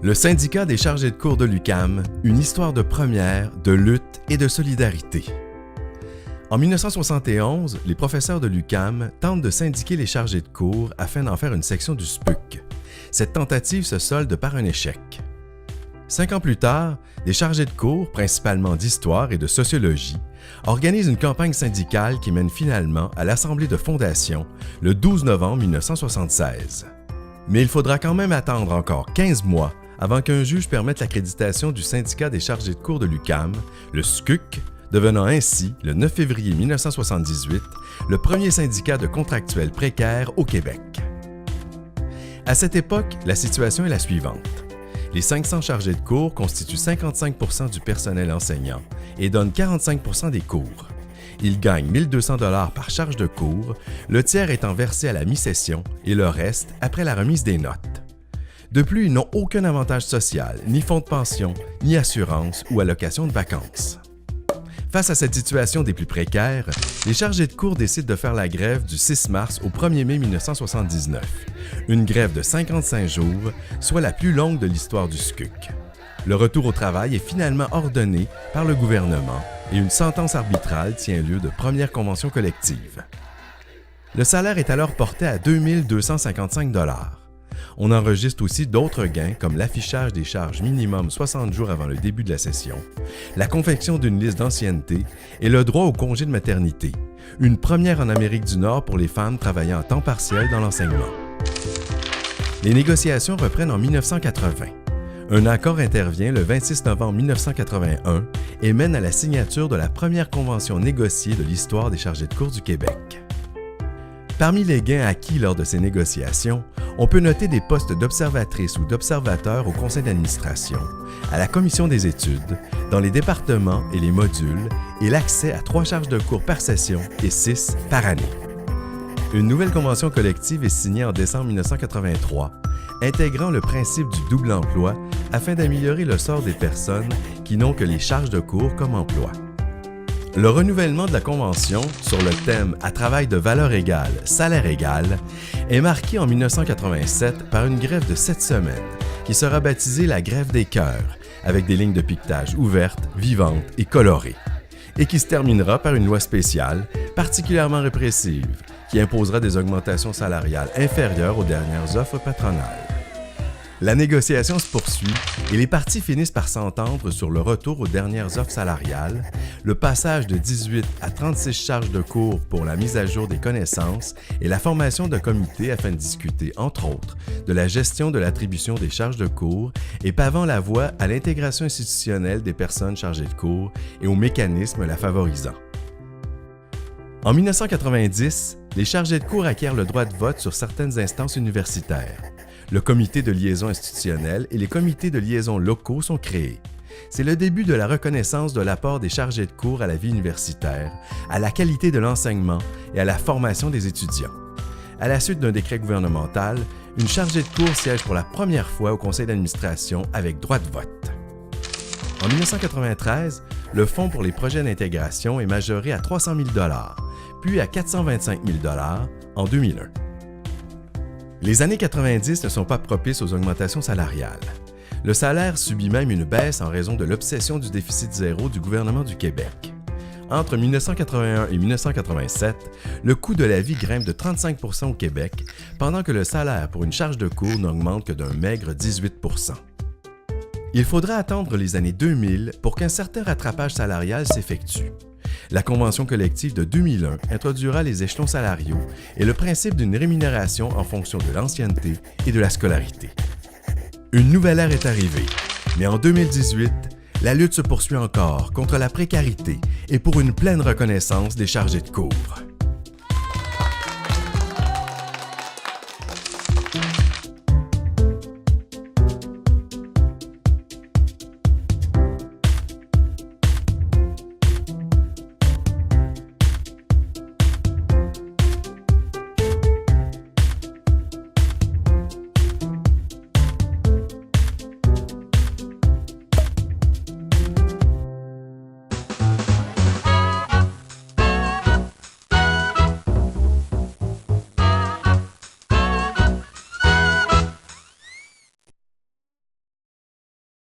Le syndicat des chargés de cours de l'UQAM, une histoire de première, de lutte et de solidarité. En 1971, les professeurs de l'UQAM tentent de syndiquer les chargés de cours afin d'en faire une section du SPUC. Cette tentative se solde par un échec. 5 ans plus tard, des chargés de cours, principalement d'histoire et de sociologie, organisent une campagne syndicale qui mène finalement à l'Assemblée de fondation le 12 novembre 1976. Mais il faudra quand même attendre encore 15 mois avant qu'un juge permette l'accréditation du syndicat des chargés de cours de l'UQAM, le SCUC, devenant ainsi, le 9 février 1978, le premier syndicat de contractuels précaires au Québec. À cette époque, la situation est la suivante. Les 500 chargés de cours constituent 55% du personnel enseignant et donnent 45% des cours. Ils gagnent 1 200 $ par charge de cours, le tiers étant versé à la mi-session et le reste après la remise des notes. De plus, ils n'ont aucun avantage social, ni fonds de pension, ni assurance ou allocation de vacances. Face à cette situation des plus précaires, les chargés de cours décident de faire la grève du 6 mars au 1er mai 1979, une grève de 55 jours, soit la plus longue de l'histoire du SCUC. Le retour au travail est finalement ordonné par le gouvernement et une sentence arbitrale tient lieu de première convention collective. Le salaire est alors porté à 2 255 $. On enregistre aussi d'autres gains comme l'affichage des charges minimum 60 jours avant le début de la session, la confection d'une liste d'ancienneté et le droit au congé de maternité, une première en Amérique du Nord pour les femmes travaillant à temps partiel dans l'enseignement. Les négociations reprennent en 1980. Un accord intervient le 26 novembre 1981 et mène à la signature de la première convention négociée de l'histoire des chargés de cours du Québec. Parmi les gains acquis lors de ces négociations, on peut noter des postes d'observatrice ou d'observateur au conseil d'administration, à la commission des études, dans les départements et les modules, et l'accès à 3 charges de cours par session et 6 par année. Une nouvelle convention collective est signée en décembre 1983, intégrant le principe du double emploi afin d'améliorer le sort des personnes qui n'ont que les charges de cours comme emploi. Le renouvellement de la Convention sur le thème « À travail de valeur égale, salaire égal » est marqué en 1987 par une grève de 7 semaines qui sera baptisée la grève des cœurs, avec des lignes de piquetage ouvertes, vivantes et colorées, et qui se terminera par une loi spéciale, particulièrement répressive, qui imposera des augmentations salariales inférieures aux dernières offres patronales. La négociation se poursuit et les parties finissent par s'entendre sur le retour aux dernières offres salariales, le passage de 18 à 36 charges de cours pour la mise à jour des connaissances et la formation d'un comité afin de discuter, entre autres, de la gestion de l'attribution des charges de cours et pavant la voie à l'intégration institutionnelle des personnes chargées de cours et aux mécanismes la favorisant. En 1990, les chargés de cours acquièrent le droit de vote sur certaines instances universitaires. Le comité de liaison institutionnelle et les comités de liaison locaux sont créés. C'est le début de la reconnaissance de l'apport des chargés de cours à la vie universitaire, à la qualité de l'enseignement et à la formation des étudiants. À la suite d'un décret gouvernemental, une chargée de cours siège pour la première fois au conseil d'administration avec droit de vote. En 1993, le Fonds pour les projets d'intégration est majoré à 300 000 $, puis à 425 000 $ en 2001. Les années 90 ne sont pas propices aux augmentations salariales. Le salaire subit même une baisse en raison de l'obsession du déficit zéro du gouvernement du Québec. Entre 1981 et 1987, le coût de la vie grimpe de 35 % au Québec, pendant que le salaire pour une charge de cours n'augmente que d'un maigre 18 %. Il faudra attendre les années 2000 pour qu'un certain rattrapage salarial s'effectue. La Convention collective de 2001 introduira les échelons salariaux et le principe d'une rémunération en fonction de l'ancienneté et de la scolarité. Une nouvelle ère est arrivée, mais en 2018, la lutte se poursuit encore contre la précarité et pour une pleine reconnaissance des chargés de cours.